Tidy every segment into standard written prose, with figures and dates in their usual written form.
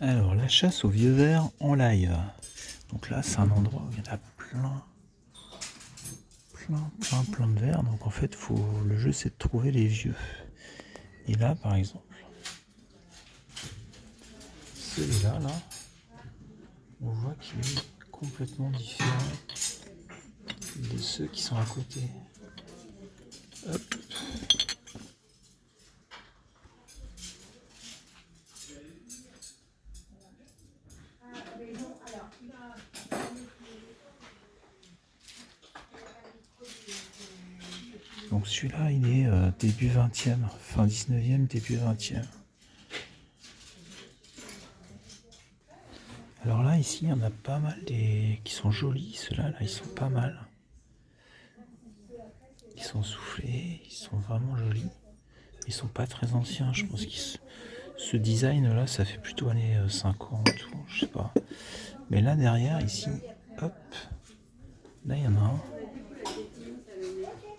Alors, la chasse aux vieux vers en live. Donc là, c'est un endroit où il y en a plein de vers. Donc en fait, le jeu, c'est de trouver les vieux. Et là, par exemple, celui-là, on voit qu'il est complètement différent de ceux qui sont à côté. Hop. Donc celui-là, il est début 20e, fin 19e, début 20e. Alors là, ici, il y en a pas mal qui sont jolis. Ceux-là, ils sont pas mal. Ils sont soufflés, ils sont vraiment jolis. Ils sont pas très anciens, je pense ce design là, ça fait plutôt années 50 ou je sais pas. Mais là derrière, ici, hop, là il y en a un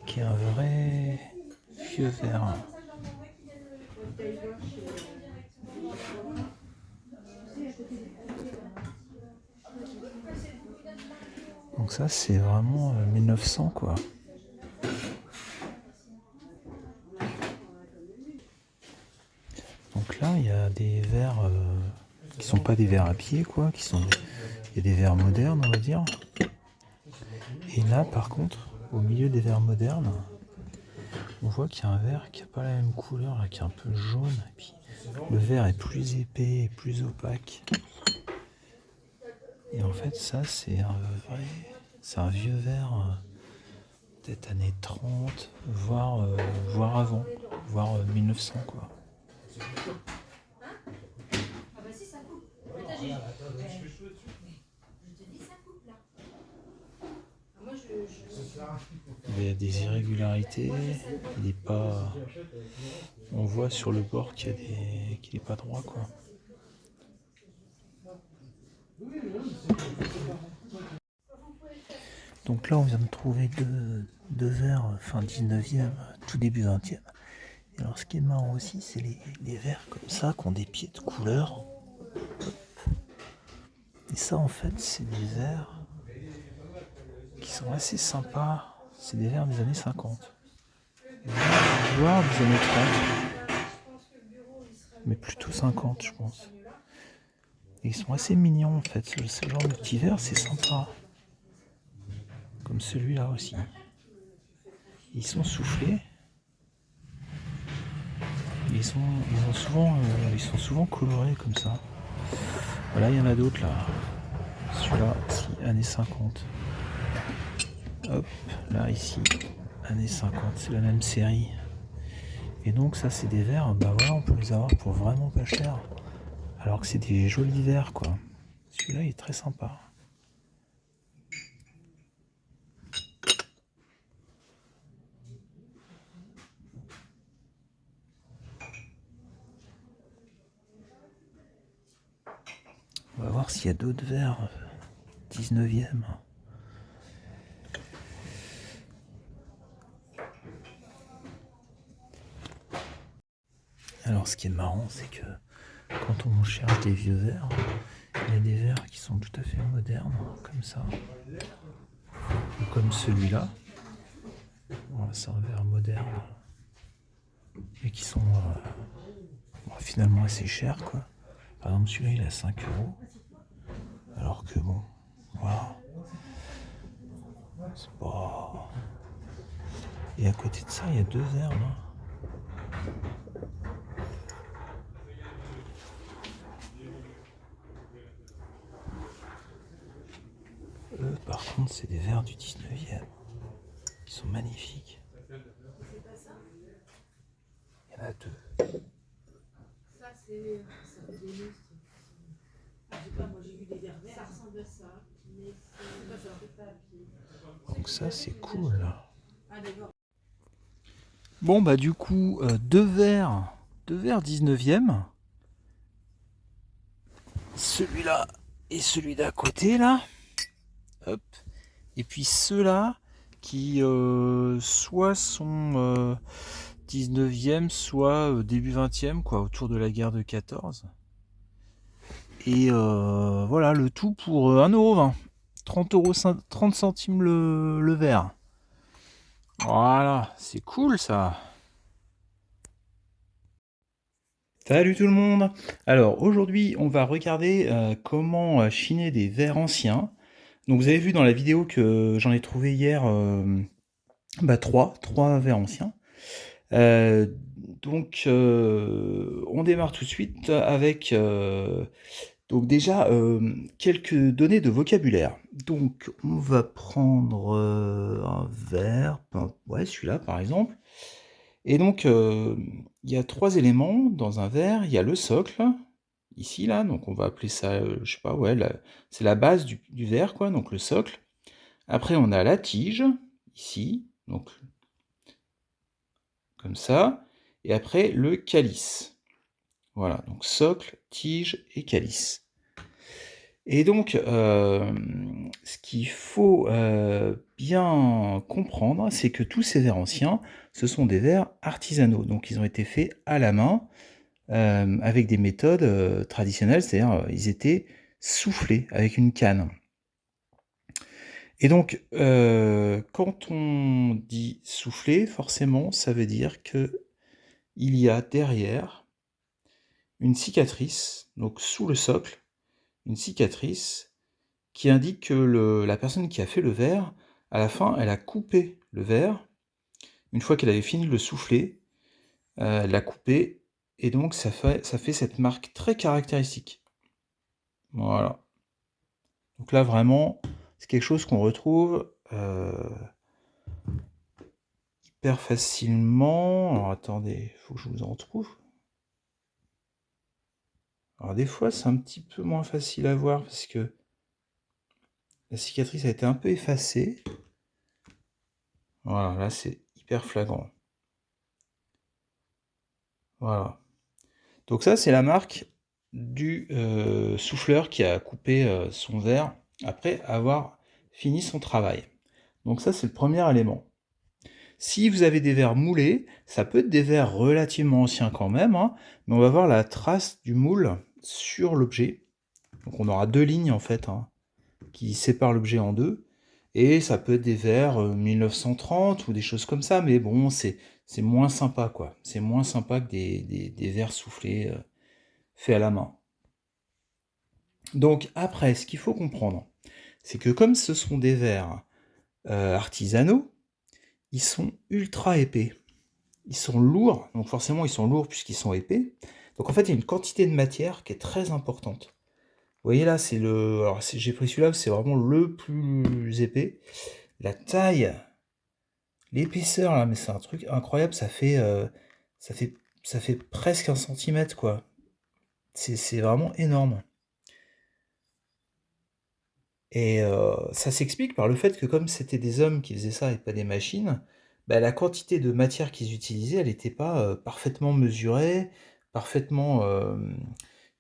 qui est un vrai vieux verre. Donc ça c'est vraiment 1900 quoi. Donc là il y a des verres qui sont pas des verres à pied quoi, il y a des verres modernes on va dire. Et là par contre, au milieu des verres modernes, on voit qu'il y a un verre qui n'a pas la même couleur, là, qui est un peu jaune, et puis le verre est plus épais et plus opaque. Et en fait, ça, c'est un vieux verre, peut-être années 30, voire avant, voire 1900, quoi. Il y a des irrégularités, il n'est pas... On voit sur le bord qu'il n'est pas droit, quoi. Donc là, on vient de trouver deux verres fin 19e, tout début 20e. Et alors, ce qui est marrant aussi, c'est les verres comme ça, qui ont des pieds de couleur. Et ça, en fait, c'est des verres qui sont assez sympas. C'est des verres des années 50. Voire des années 30. Mais plutôt 50, je pense. Et ils sont assez mignons, en fait. Ce genre de petits verres, c'est sympa. Comme celui-là aussi. Ils sont soufflés. Ils sont souvent colorés comme ça. Voilà, il y en a d'autres là. Celui-là, ici, années 50. Hop, là, ici, années 50. C'est la même série. Et donc, ça, c'est des verres, bah voilà, on peut les avoir pour vraiment pas cher. Alors que c'est des jolis verres, quoi. Celui-là, il est très sympa. On va voir s'il y a d'autres verres 19e. Alors ce qui est marrant, c'est que quand on cherche des vieux verres, il y a des verres qui sont tout à fait modernes, comme ça. Ou comme celui-là. Voilà, c'est un verre moderne. Et qui sont finalement assez chers, quoi. Par exemple, celui-là, il est à 5 €. Alors que bon, voilà. C'est pas... Et à côté de ça, il y a deux verres, là. Eux, par contre, c'est des verres du 19e. Ils sont magnifiques. Il y en a deux. Ça, c'est... Ça fait des lustres. Je sais pas, moi j'ai vu des verres verts. Ça ressemble à ça, mais c'est pas pied. Donc ça, c'est cool, là. Ah d'accord. Bon, bah du coup, deux verres 19e. Celui-là et celui d'à côté, là. Hop. Et puis ceux-là qui soit sont 19e, soit début 20e, quoi, autour de la guerre de 14. Et voilà, le tout pour 1,20 €. 30 centimes le verre. Voilà, c'est cool ça. Salut tout le monde. Alors aujourd'hui on va regarder comment chiner des verres anciens. Donc vous avez vu dans la vidéo que j'en ai trouvé hier trois verres anciens. Euh, on démarre tout de suite avec donc déjà quelques données de vocabulaire. Donc on va prendre un verre, ouais celui-là par exemple. Et donc il y a 3 éléments dans un verre. Il y a le socle, ici là, donc on va appeler ça, je sais pas, ouais, c'est la base du verre quoi, donc le socle. Après on a la tige, ici, donc comme ça, et après le calice. Voilà, donc socle, tige et calice. Et donc, ce qu'il faut bien comprendre, c'est que tous ces verres anciens, ce sont des verres artisanaux. Donc, ils ont été faits à la main, avec des méthodes traditionnelles, c'est-à-dire ils étaient soufflés avec une canne. Et donc, quand on dit souffler, forcément, ça veut dire que il y a derrière une cicatrice, donc sous le socle, une cicatrice qui indique que la personne qui a fait le verre, à la fin, elle a coupé le verre. Une fois qu'elle avait fini de le souffler, elle l'a coupé, et donc ça fait cette marque très caractéristique. Voilà. Donc là, vraiment, c'est quelque chose qu'on retrouve hyper facilement. Alors attendez, il faut que je vous en trouve. Alors des fois, c'est un petit peu moins facile à voir parce que la cicatrice a été un peu effacée. Voilà, là c'est hyper flagrant. Voilà. Donc ça, c'est la marque du souffleur qui a coupé son verre après avoir fini son travail. Donc ça, c'est le premier élément. Si vous avez des verres moulés, ça peut être des verres relativement anciens quand même, hein, mais on va voir la trace du moule sur l'objet. Donc on aura 2 lignes en fait, hein, qui séparent l'objet en deux. Et ça peut être des verres 1930 ou des choses comme ça, mais bon, c'est moins sympa quoi. C'est moins sympa que des verres soufflés faits à la main. Donc après, ce qu'il faut comprendre, c'est que comme ce sont des verres artisanaux, ils sont ultra épais. Ils sont lourds, donc forcément ils sont lourds puisqu'ils sont épais. Donc en fait, il y a une quantité de matière qui est très importante. Vous voyez là, alors j'ai pris celui-là, c'est vraiment le plus épais. La taille, l'épaisseur là, mais c'est un truc incroyable, ça fait, ça fait presque 1 centimètre quoi. C'est vraiment énorme. Et ça s'explique par le fait que comme c'était des hommes qui faisaient ça et pas des machines, bah, la quantité de matière qu'ils utilisaient, elle n'était pas parfaitement mesurée, parfaitement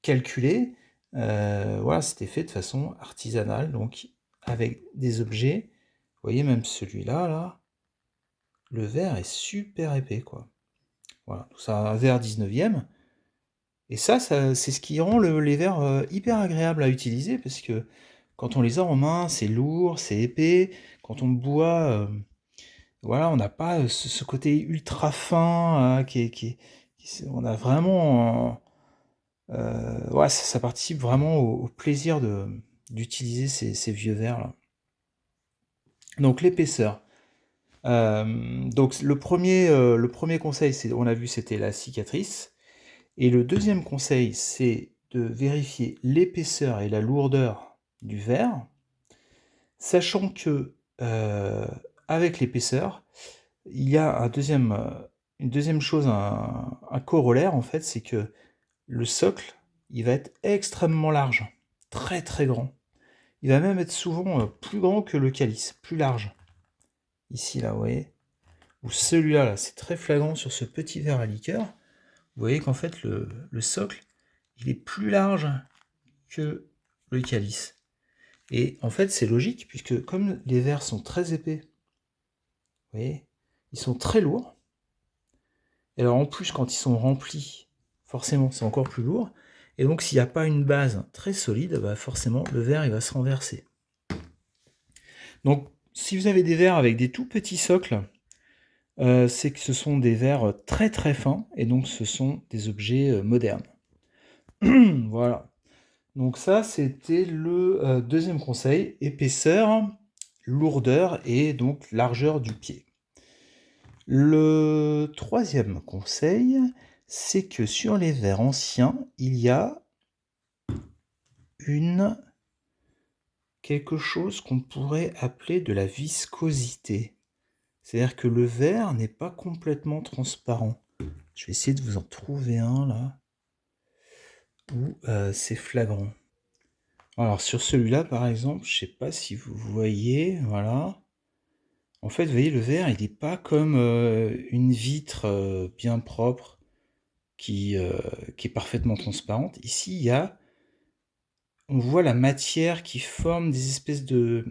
calculée. Voilà, c'était fait de façon artisanale, donc avec des objets. Vous voyez, même celui-là, là, le verre est super épais, quoi. Voilà, c'est un verre 19e. Et ça c'est ce qui rend les verres hyper agréables à utiliser, parce que quand on les a en main, c'est lourd, c'est épais. Quand on boit, voilà, on n'a pas ce côté ultra fin on a vraiment, ouais, ça participe vraiment au plaisir d'utiliser ces vieux verres là. Donc l'épaisseur. Donc le premier conseil, on a vu, c'était la cicatrice. Et le deuxième conseil, c'est de vérifier l'épaisseur et la lourdeur du verre, sachant que avec l'épaisseur, il y a une deuxième chose, un corollaire en fait, c'est que le socle, il va être extrêmement large, très très grand. Il va même être souvent plus grand que le calice, plus large. Ici là, vous voyez. Ou celui-là, là, c'est très flagrant sur ce petit verre à liqueur. Vous voyez qu'en fait le socle, il est plus large que le calice. Et en fait, c'est logique, puisque comme les verres sont très épais, vous voyez, ils sont très lourds. Et alors en plus, quand ils sont remplis, forcément, c'est encore plus lourd. Et donc, s'il n'y a pas une base très solide, bah forcément, le verre il va se renverser. Donc, si vous avez des verres avec des tout petits socles, c'est que ce sont des verres très très fins, et donc ce sont des objets modernes. Voilà. Donc ça, c'était le deuxième conseil, épaisseur, lourdeur et donc largeur du pied. Le troisième conseil, c'est que sur les verres anciens, il y a quelque chose qu'on pourrait appeler de la viscosité. C'est-à-dire que le verre n'est pas complètement transparent. Je vais essayer de vous en trouver un là, où c'est flagrant. Alors sur celui-là par exemple, je ne sais pas si vous voyez, voilà. En fait, vous voyez, le verre, il n'est pas comme une vitre bien propre qui est parfaitement transparente. Ici, on voit la matière qui forme des espèces de...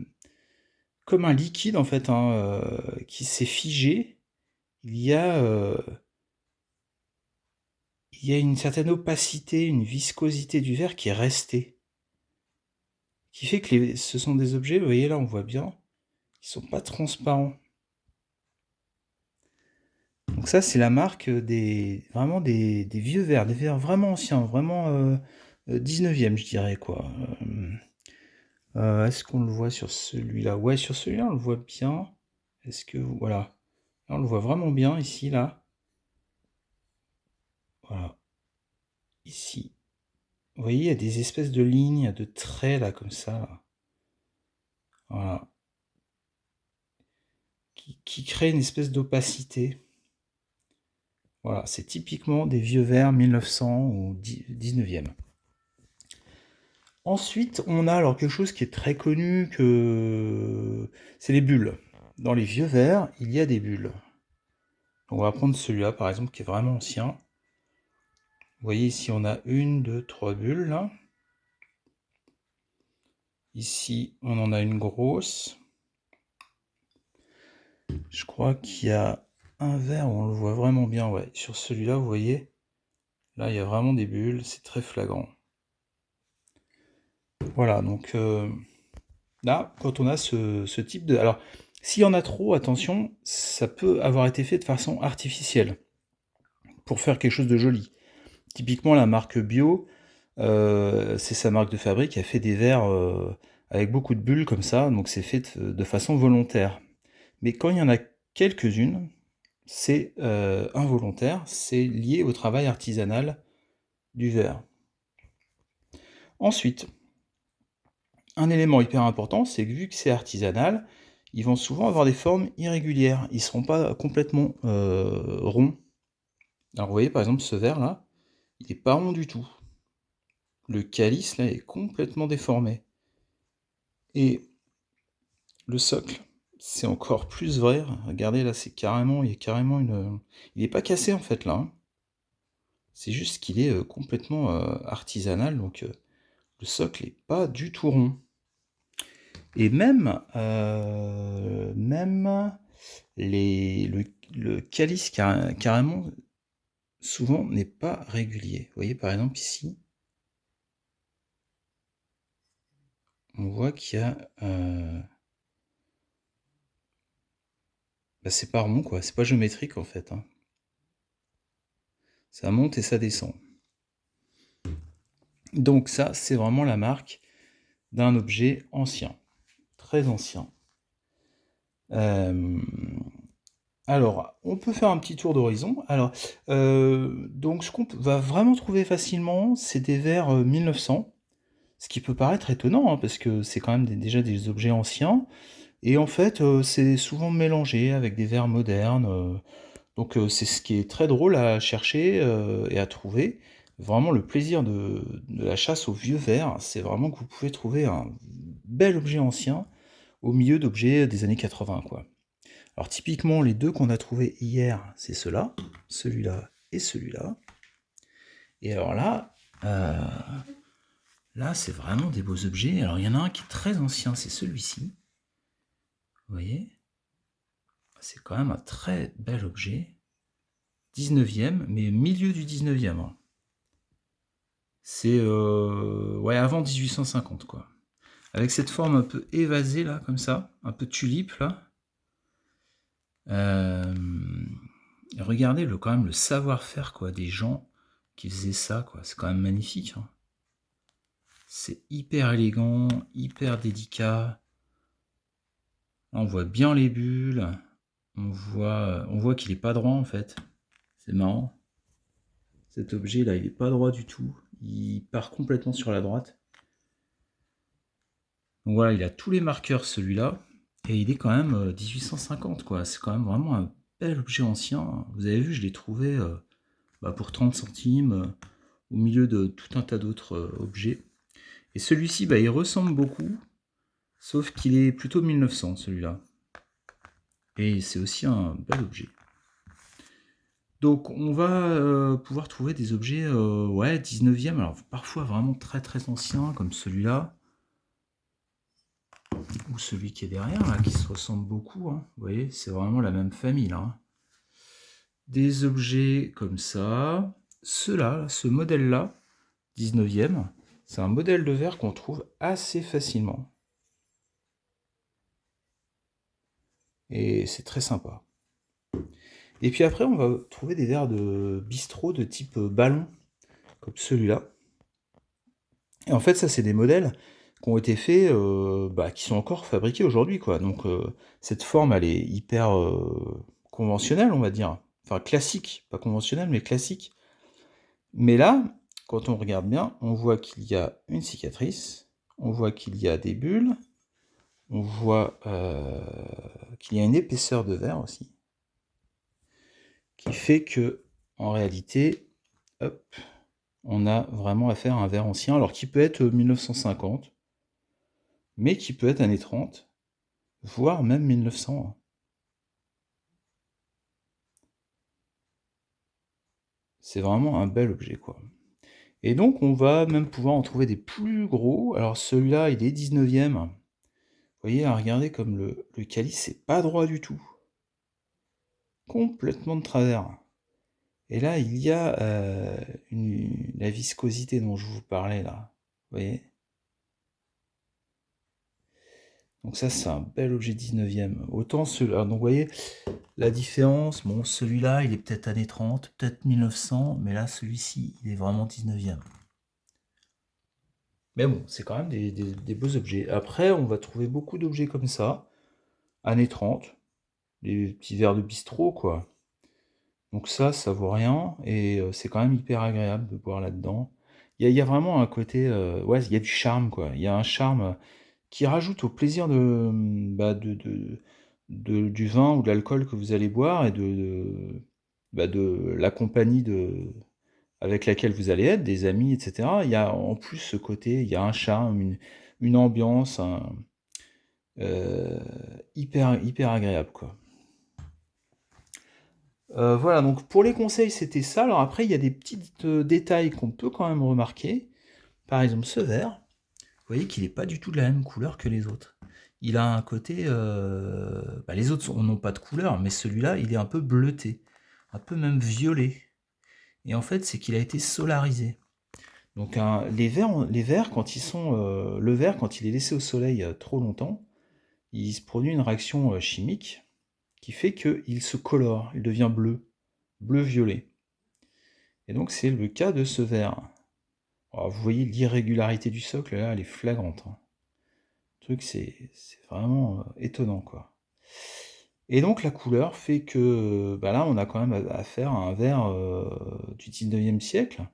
comme un liquide en fait, hein, qui s'est figé. Il y a une certaine opacité, une viscosité du verre qui est restée. Qui fait que ce sont des objets, vous voyez là, on voit bien, qui sont pas transparents. Donc ça, c'est la marque vraiment des vieux verres, des verres vraiment anciens, vraiment 19e, je dirais, quoi. Est-ce qu'on le voit sur celui-là? Ouais, sur celui-là, on le voit bien. Est-ce que... Voilà. Là, on le voit vraiment bien, ici, là. Voilà. Ici. Vous voyez, il y a des espèces de lignes, de traits, là, comme ça. Là. Voilà. Qui créent une espèce d'opacité. Voilà, c'est typiquement des vieux verres 1900 ou 19e. Ensuite, on a alors quelque chose qui est très connu, c'est les bulles. Dans les vieux verres, il y a des bulles. On va prendre celui-là, par exemple, qui est vraiment ancien. Vous voyez ici, on a 1, 2, 3 bulles, là. Ici, on en a une grosse. Je crois qu'il y a un verre où on le voit vraiment bien, ouais. Sur celui-là, vous voyez, là, il y a vraiment des bulles, c'est très flagrant. Voilà, donc là, quand on a ce type de... Alors, s'il y en a trop, attention, ça peut avoir été fait de façon artificielle, pour faire quelque chose de joli. Typiquement, la marque Bio, c'est sa marque de fabrique, qui a fait des verres avec beaucoup de bulles comme ça, donc c'est fait de façon volontaire. Mais quand il y en a quelques-unes, c'est involontaire, c'est lié au travail artisanal du verre. Ensuite, un élément hyper important, c'est que vu que c'est artisanal, ils vont souvent avoir des formes irrégulières. Ils ne seront pas complètement ronds. Alors vous voyez par exemple ce verre là, il n'est pas rond du tout. Le calice là est complètement déformé. Et le socle, c'est encore plus vrai. Regardez là, il y a carrément une... Il n'est pas cassé en fait là. Hein. C'est juste qu'il est complètement artisanal, donc le socle n'est pas du tout rond. Et même le calice carrément souvent n'est pas régulier. Vous voyez par exemple ici, on voit qu'il y a... Bah, c'est pas rond quoi, c'est pas géométrique en fait. Hein. Ça monte et ça descend. Donc ça, c'est vraiment la marque d'un objet ancien, très ancien. Alors, on peut faire un petit tour d'horizon. Alors, donc ce qu'on va vraiment trouver facilement, c'est des verres 1900, ce qui peut paraître étonnant, hein, parce que c'est quand même déjà des objets anciens, et en fait, c'est souvent mélangé avec des verres modernes, donc c'est ce qui est très drôle à chercher et à trouver. Vraiment, le plaisir de la chasse aux vieux verres, c'est vraiment que vous pouvez trouver un bel objet ancien au milieu d'objets des années 80, quoi. Alors typiquement, les deux qu'on a trouvés hier, c'est ceux-là, celui-là et celui-là. Et alors là, c'est vraiment des beaux objets. Alors il y en a un qui est très ancien, c'est celui-ci. Vous voyez? C'est quand même un très bel objet. 19e, mais milieu du 19e. Hein. C'est ouais, avant 1850, quoi. Avec cette forme un peu évasée, là, comme ça, un peu tulipe, là. Regardez quand même le savoir-faire, quoi, des gens qui faisaient ça, quoi. C'est quand même magnifique, hein. C'est hyper élégant, hyper délicat. Là, on voit bien les bulles. On voit qu'il est pas droit, en fait. C'est marrant. Cet objet-là, il est pas droit du tout. Il part complètement sur la droite. Donc voilà, il a tous les marqueurs, celui-là. Et il est quand même 1850, quoi. C'est quand même vraiment un bel objet ancien. Vous avez vu, je l'ai trouvé pour 30 centimes au milieu de tout un tas d'autres objets. Et celui-ci, il ressemble beaucoup, sauf qu'il est plutôt 1900, celui-là. Et c'est aussi un bel objet. Donc on va pouvoir trouver des objets ouais, 19e, alors parfois vraiment très très anciens, comme celui-là. Ou celui qui est derrière, là, qui se ressemble beaucoup. Hein. Vous voyez, c'est vraiment la même famille, là. Hein. Des objets comme ça. Ceux-là, ce modèle-là, 19e, c'est un modèle de verre qu'on trouve assez facilement. Et c'est très sympa. Et puis après, on va trouver des verres de bistrot de type ballon, comme celui-là. Et en fait, ça, c'est des modèles qui ont été faits, qui sont encore fabriqués aujourd'hui, quoi. Donc, cette forme, elle est hyper conventionnelle, on va dire. Enfin, classique, pas conventionnelle, mais classique. Mais là, quand on regarde bien, on voit qu'il y a une cicatrice, on voit qu'il y a des bulles, on voit qu'il y a une épaisseur de verre aussi, qui fait que, en réalité, hop, on a vraiment affaire à un verre ancien, alors qui peut être 1950, mais qui peut être années 30, voire même 1900. C'est vraiment un bel objet, quoi. Et donc, on va même pouvoir en trouver des plus gros. Alors, celui-là, il est 19e. Vous voyez, regardez comme le calice, c'est pas droit du tout. Complètement de travers. Et là, il y a la viscosité dont je vous parlais, là. Vous voyez ? Donc ça, c'est un bel objet 19e. Autant celui-là, donc vous voyez, la différence, bon, celui-là, il est peut-être années 30, peut-être 1900, mais là, celui-ci, il est vraiment 19e. Mais bon, c'est quand même des beaux objets. Après, on va trouver beaucoup d'objets comme ça, années 30, des petits verres de bistrot, quoi. Donc ça vaut rien, et c'est quand même hyper agréable de boire là-dedans. Il y a vraiment un côté, ouais, il y a du charme, quoi. Il y a un charme qui rajoute au plaisir du vin ou de l'alcool que vous allez boire, et de la compagnie avec laquelle vous allez être, des amis, etc. Il y a en plus ce côté, il y a un charme, une ambiance hyper agréable, quoi. Voilà, donc pour les conseils, c'était ça. Alors après, il y a des petits détails qu'on peut quand même remarquer. Par exemple, ce verre, vous voyez qu'il n'est pas du tout de la même couleur que les autres. Il a un côté... les autres n'ont pas de couleur, mais celui-là, il est un peu bleuté, un peu même violet. Et en fait, c'est qu'il a été solarisé. Donc les verres, quand ils sont... le verre, quand il est laissé au soleil trop longtemps, il se produit une réaction chimique qui fait qu'il se colore, il devient bleu-violet. Et donc c'est le cas de ce verre. Alors, vous voyez l'irrégularité du socle, là, elle est flagrante. Hein. Le truc, c'est vraiment étonnant, quoi. Et donc la couleur fait que là, on a quand même affaire à un verre du 19e siècle.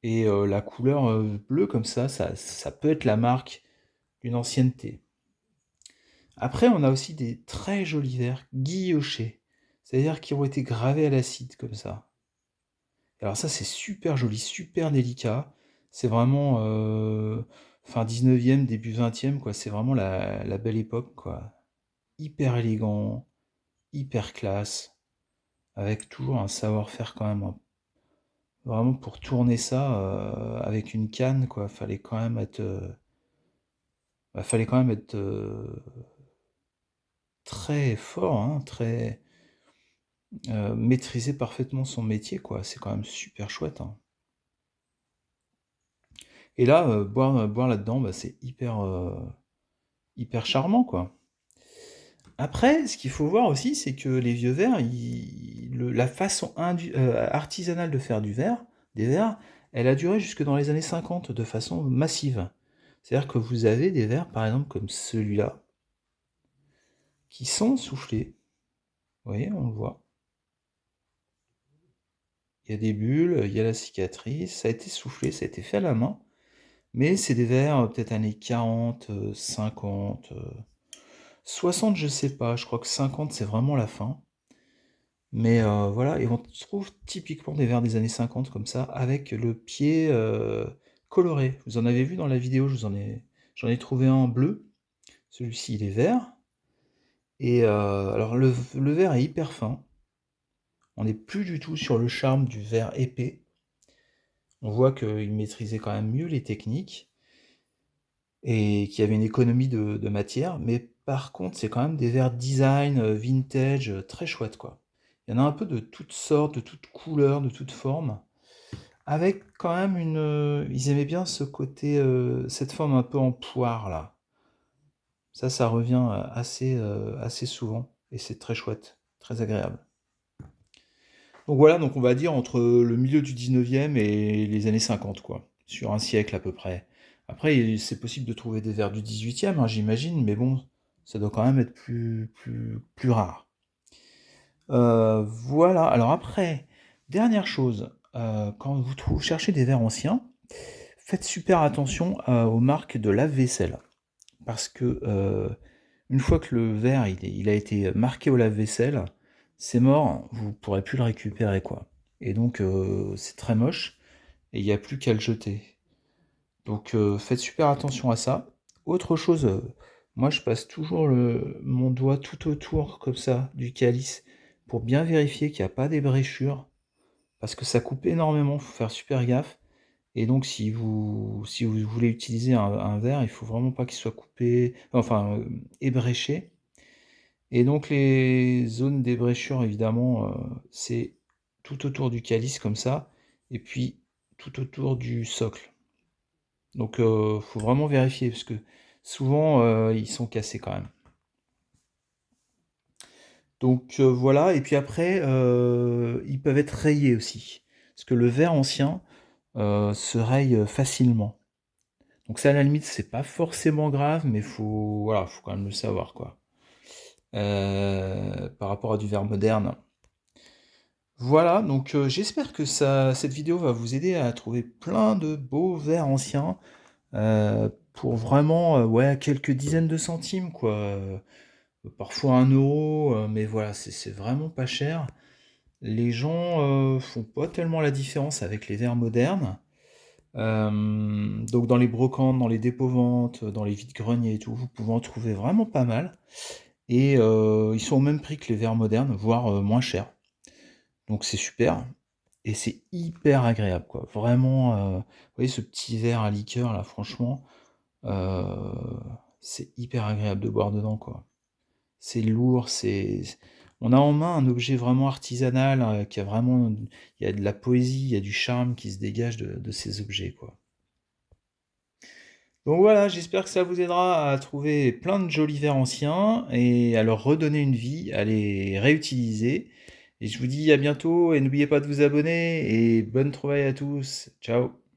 Et la couleur bleue comme ça peut être la marque d'une ancienneté. Après, on a aussi des très jolis verres guillochés, c'est-à-dire qui ont été gravés à l'acide comme ça. Alors ça, c'est super joli, super délicat. C'est vraiment fin 19e, début 20e, quoi. C'est vraiment la belle époque, quoi. Hyper élégant, hyper classe, avec toujours un savoir-faire quand même. Hein. Vraiment pour tourner ça avec une canne, quoi. Fallait quand même être, très fort, hein, très. maîtriser parfaitement son métier, quoi. C'est quand même super chouette, hein. Et là, boire là-dedans, bah, c'est hyper charmant, quoi. Après, ce qu'il faut voir aussi, c'est que les vieux verres, la façon artisanale de faire des verres, elle a duré jusque dans les années 50 de façon massive. C'est-à-dire que vous avez des verres, par exemple, comme celui-là, qui sont soufflés. Vous voyez, on le voit. Il y a des bulles, il y a la cicatrice, ça a été soufflé, ça a été fait à la main. Mais c'est des verres peut-être années 40, 50, 60, je sais pas, je crois que 50 c'est vraiment la fin. Mais voilà, et on trouve typiquement des verres des années 50 comme ça, avec le pied coloré. Vous en avez vu dans la vidéo, j'en ai trouvé un en bleu. Celui-ci il est vert. Et alors le verre est hyper fin. On n'est plus du tout sur le charme du verre épais. On voit qu'il maîtrisait quand même mieux les techniques et qu'il y avait une économie de matière. Mais par contre, c'est quand même des verres design, vintage, très chouettes, quoi. Il y en a un peu de toutes sortes, de toutes couleurs, de toutes formes. Avec quand même ils aimaient bien ce côté, cette forme un peu en poire, là. Ça revient assez souvent. Et c'est très chouette, très agréable. Donc voilà, donc on va dire entre le milieu du 19e et les années 50, quoi. Sur un siècle à peu près. Après, c'est possible de trouver des verres du 18e, hein, j'imagine, mais bon, ça doit quand même être plus rare. Voilà, alors après, dernière chose, quand vous cherchez des verres anciens, faites super attention aux marques de lave-vaisselle. Parce que une fois que le verre il a été marqué au lave-vaisselle, c'est mort, vous pourrez plus le récupérer, quoi. Et donc c'est très moche, et il n'y a plus qu'à le jeter. Donc faites super attention à ça. Autre chose, moi je passe toujours mon doigt tout autour comme ça du calice pour bien vérifier qu'il n'y a pas d'ébréchures, parce que ça coupe énormément, faut faire super gaffe. Et donc si vous voulez utiliser un verre, il faut vraiment pas qu'il soit coupé, enfin ébréché. Et donc les zones d'ébréchure, évidemment, c'est tout autour du calice comme ça, et puis tout autour du socle. Donc faut vraiment vérifier, parce que souvent ils sont cassés quand même. Donc voilà, et puis après ils peuvent être rayés aussi. Parce que le verre ancien se raye facilement. Donc ça, à la limite, c'est pas forcément grave, mais voilà, faut quand même le savoir, quoi. Par rapport à du verre moderne. Voilà, donc j'espère que cette vidéo va vous aider à trouver plein de beaux verres anciens pour vraiment, ouais, quelques dizaines de centimes, quoi. Parfois 1 euro, mais voilà, c'est vraiment pas cher. Les gens font pas tellement la différence avec les verres modernes. Donc dans les brocantes, dans les dépôts-ventes, dans les vides-greniers et tout, vous pouvez en trouver vraiment pas mal. Et ils sont au même prix que les verres modernes, voire moins chers. Donc c'est super. Et c'est hyper agréable, quoi. Vraiment, vous voyez ce petit verre à liqueur là, franchement, euh, c'est hyper agréable de boire dedans, quoi. C'est lourd, on a en main un objet vraiment artisanal, qui a vraiment, il y a de la poésie, il y a du charme qui se dégage de ces objets, quoi. Donc voilà, j'espère que ça vous aidera à trouver plein de jolis verres anciens et à leur redonner une vie, à les réutiliser. Et je vous dis à bientôt et n'oubliez pas de vous abonner et bonne trouvaille à tous. Ciao!